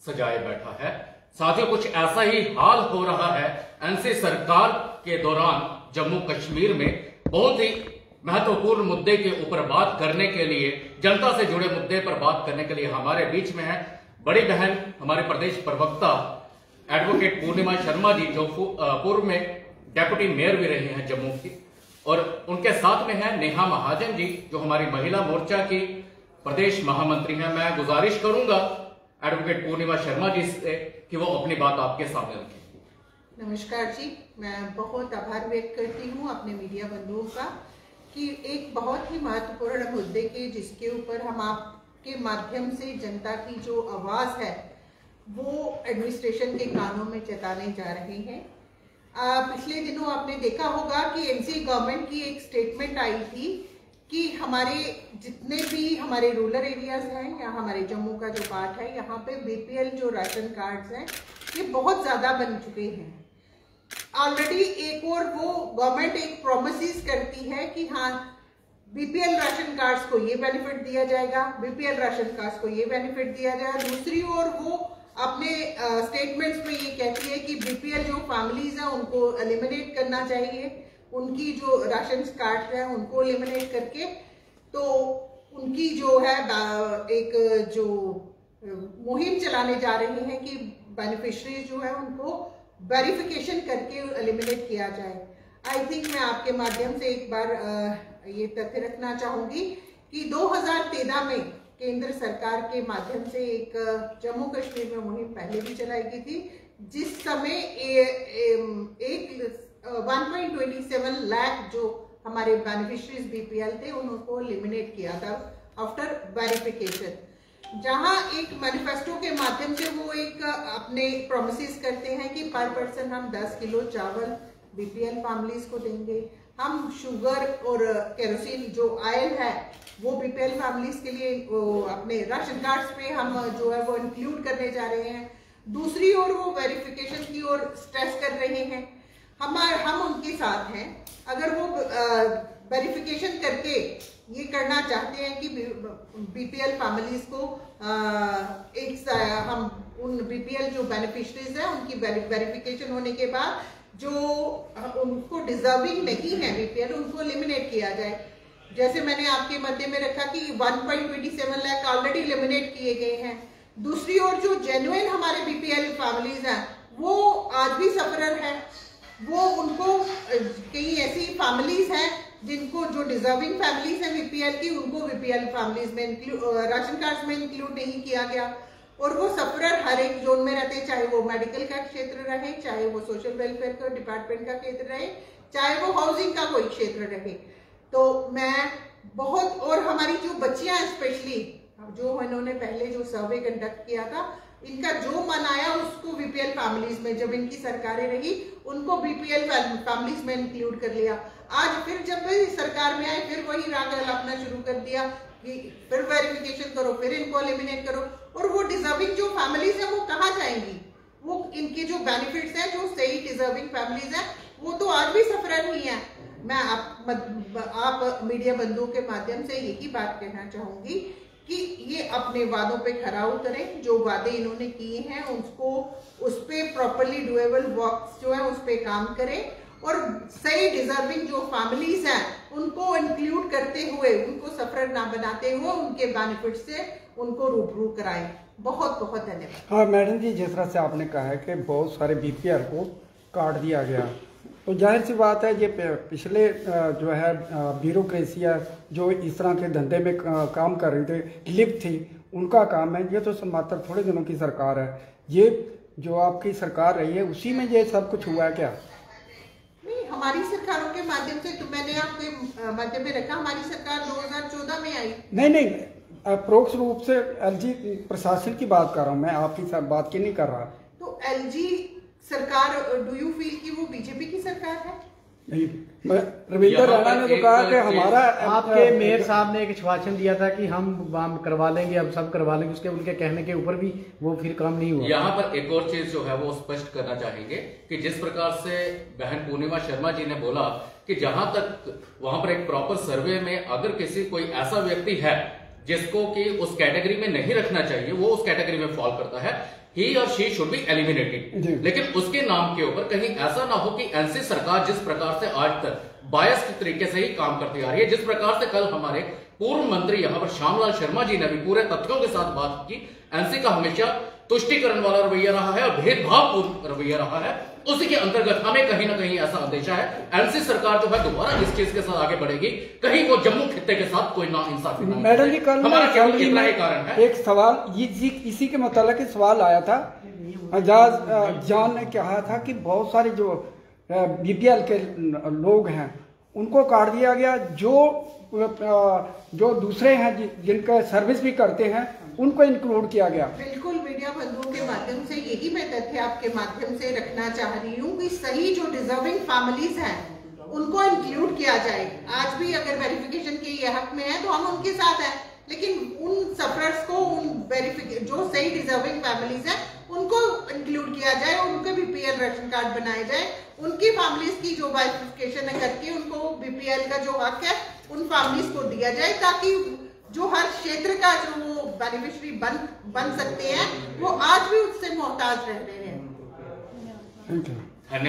सजाए बैठा है। साथियों, कुछ ऐसा ही हाल हो रहा है एनसी सरकार के दौरान जम्मू कश्मीर में। बहुत ही महत्वपूर्ण मुद्दे के ऊपर बात करने के लिए, जनता से जुड़े मुद्दे पर बात करने के लिए हमारे बीच में है बड़ी बहन, हमारे प्रदेश प्रवक्ता एडवोकेट पूर्णिमा शर्मा जी, जो पूर्व में डेप्यूटी मेयर भी रही हैं जम्मू की, और उनके साथ में है नेहा महाजन जी, जो हमारी महिला मोर्चा की प्रदेश महामंत्री हैं। मैं गुजारिश करूंगा एडवोकेट पूर्णिमा शर्मा जी से कि वो अपनी बात आपके सामने रखें। नमस्कार जी, मैं बहुत आभार व्यक्त करती हूँ अपने मीडिया बंधुओं का कि एक बहुत ही महत्वपूर्ण मुद्दे के जिसके ऊपर हम आपके माध्यम से जनता की जो आवाज है वो एडमिनिस्ट्रेशन के कानों में जताने जा रहे हैं। पिछले दिनों आपने देखा होगा कि एनसी गवर्नमेंट की एक स्टेटमेंट आई थी कि हमारे जितने भी हमारे रूरल एरियाज हैं या हमारे जम्मू का जो पार्ट है, यहाँ पे बीपीएल जो राशन कार्ड्स हैं ये बहुत ज़्यादा बन चुके हैं ऑलरेडी। एक और वो गवर्नमेंट एक प्रोमिस करती है कि हाँ बीपीएल राशन कार्ड्स को ये बेनिफिट दिया जाएगा, बीपीएल राशन कार्ड्स को ये बेनिफिट दिया जाएगा। दूसरी ओर वो अपने स्टेटमेंट्स में ये कहती है कि बीपीएल जो फैमिलीज हैं उनको एलिमिनेट करना चाहिए, उनकी जो राशन कार्ड है उनको एलिमिनेट करके तो उनकी जो है एक जो मुहिम चलाने जा रहे हैं कि बेनिफिशरीज जो है उनको वेरिफिकेशन करके एलिमिनेट किया जाए। आई थिंक मैं आपके माध्यम से एक बार ये तथ्य रखना चाहूंगी कि 2013 में केंद्र सरकार के माध्यम से एक जम्मू कश्मीर में मुहिम पहले भी चलाई गई थी, जिस समय एक 1.27 लाख जो हमारे बेनिफिशरीज बीपीएल थे उनको एलिमिनेट किया था आफ्टर वेरिफिकेशन। जहां एक मैनिफेस्टो के माध्यम से वो एक अपने प्रोमिस करते हैं कि पर पर्सन हम 10 किलो चावल बीपीएल फैमिलीज को देंगे, हम शुगर और केरोसिन जो ऑयल है वो बीपीएल फैमिलीज के लिए अपने राशन कार्ड्स पे हम जो है वो इंक्लूड करने जा रहे हैं। दूसरी ओर वो वेरिफिकेशन की ओर स्ट्रेस कर रहे हैं। हम उनके साथ हैं। अगर वो वेरिफिकेशन करके ये करना चाहते हैं कि बीपीएल फैमिलीज को हम उन बीपीएल जो बेनिफिशरीज हैं उनकी वेरिफिकेशन होने के बाद जो उनको डिजर्विंग नहीं है बीपीएल उनको एलिमिनेट किया जाए। जैसे मैंने आपके मध्य में रखा कि 1.27 लाख ऑलरेडी एलिमिनेट किए गए हैं। दूसरी ओर जो जेन्युइन हमारे बीपीएल फैमिलीज हैं वो आज भी सफरर है। वो उनको कई ऐसी फैमिलीज हैं जिनको जो डिजर्विंग फैमिलीज हैं बीपीएल की, उनको बीपीएल फैमिलीज में राशन कार्ड्स में इंक्लूड नहीं किया गया और वो सफरर हर एक जोन में रहते, चाहे वो मेडिकल का क्षेत्र रहे, चाहे वो सोशल वेलफेयर का डिपार्टमेंट का क्षेत्र रहे, चाहे वो हाउसिंग का कोई क्षेत्र रहे। तो मैं बहुत और हमारी जो बच्चियां स्पेशली जो इन्होंने पहले जो सर्वे कंडक्ट किया था, इनका जो मन आया उसको बीपीएल फैमिलीज में, जब इनकी सरकारें रही उनको बीपीएल फैमिलीज में इंक्लूड कर लिया। आज फिर जब सरकार में आए फिर वही राग अपना शुरू कर दिया कि फिर वेरिफिकेशन करो, फिर इनको एलिमिनेट करो। और वो डिजर्विंग जो फैमिलीज है वो कहाँ जाएंगी? वो इनके जो बेनिफिट्स हैं, जो सही डिजर्विंग फैमिलीज हैं वो तो आज भी सफरर ही है। मैं आप मीडिया बंधुओं के माध्यम से यही बात कहना चाहूंगी कि ये अपने वादों पे खरा उतरें। जो वादे इन्होंने किए हैं उसको उस पे प्रॉपरली डुएबल वर्क्स जो है उस पे काम करें और सही डिजर्विंग जो फैमिलीज हैं उनको इंक्लूड करते हुए, उनको सफरर ना बनाते हुए उनके बेनिफिट से उनको रूबरू कराएं। बहुत बहुत धन्यवाद। हाँ मैडम जी, जिस तरह से आपने कहा है कि बहुत सारे बीपीएल को काट दिया गया, तो जाहिर सी बात है ये पिछले जो है ब्यूरोक्रेसी है जो इस तरह के धंधे में काम कर रही थी, लिप्त थी, उनका काम है। ये तो मात्र थोड़े दिनों की सरकार है, ये जो आपकी सरकार रही है उसी में ये सब कुछ हुआ है क्या? नहीं, हमारी सरकारों के माध्यम से, तो मैंने आपके माध्यम में रखा, हमारी सरकार 2014 में आई। नहीं, अप्रोक्ष रूप से एलजी प्रशासन की बात कर रहा हूँ मैं, आपकी बात की नहीं कर रहा। तो एलजी सरकार, डू यू फील कि वो बीजेपी की सरकार है? नहीं, रविंद्र राणा ने तो कहा कि हमारा, आपके मेयर साहब ने एक भाषण दिया था कि हम करवा लेंगे, अब सब करवा लेंगे, उसके उनके कहने के ऊपर भी वो फिर काम नहीं हुआ। यहाँ पर एक और चीज जो है वो स्पष्ट करना चाहेंगे कि जिस प्रकार से बहन पूर्णिमा शर्मा जी ने बोला कि जहां तक वहां पर एक प्रॉपर सर्वे में अगर किसी कोई ऐसा व्यक्ति है जिसको कि उस कैटेगरी में नहीं रखना चाहिए, वो उस कैटेगरी में फॉल करता है, ही और शी शुड बी एलिमिनेटेड। लेकिन उसके नाम के ऊपर कहीं ऐसा ना हो कि एनसी सरकार जिस प्रकार से आज तक बायस के तरीके से ही काम करती आ रही है, जिस प्रकार से कल हमारे पूर्व मंत्री यहां पर श्यामलाल शर्मा जी ने भी पूरे तथ्यों के साथ बात की, एनसी का हमेशा तुष्टिकरण वाला रवैया रहा है और भेदभावपूर्ण रवैया रहा है। उसी के अंतर्गत हमें कहीं ना कहीं ऐसा अंदेशा है एनसी सरकार जो है दोबारा इस चीज के साथ आगे बढ़ेगी, कहीं वो जम्मू खित्ते के साथ कोई नाइंसाफी ना हो। मैडम जी, कल हमारा केवल इतना ही कारण है। एक सवाल इसी के मतलब सवाल आया था, एजाज जान ने कहा था कि बहुत सारे जो बीपीएल के लोग हैं उनको काट दिया गया, जो दूसरे हैं जिनका सर्विस भी करते हैं उनको इंक्लूड किया गया। बिल्कुल, मीडिया बंधुओं के माध्यम से यही मैं तथ्य आपके माध्यम से रखना चाह रही हूँ कि सही जो डिजर्विंग फैमिलीज हैं उनको इंक्लूड किया जाए। आज भी अगर वेरिफिकेशन के ये हक में है तो हम उनके साथ हैं, लेकिन उन सफरर्स को, जो सही डिजर्विंग फैमिलीज हैं उनको इंक्लूड किया जाए, उनके बीपीएल राशन कार्ड बनाए जाए, उनकी फैमिलीज की जो बाइफिकेशन है करके उनको बीपीएल का जो हक है उन फैमिलीज को दिया जाए, ताकि जो हर क्षेत्र का जो वो बेनिफिशियरी बन सकते हैं वो आज भी उससे मोहताज रह रहे हैं। Thank you.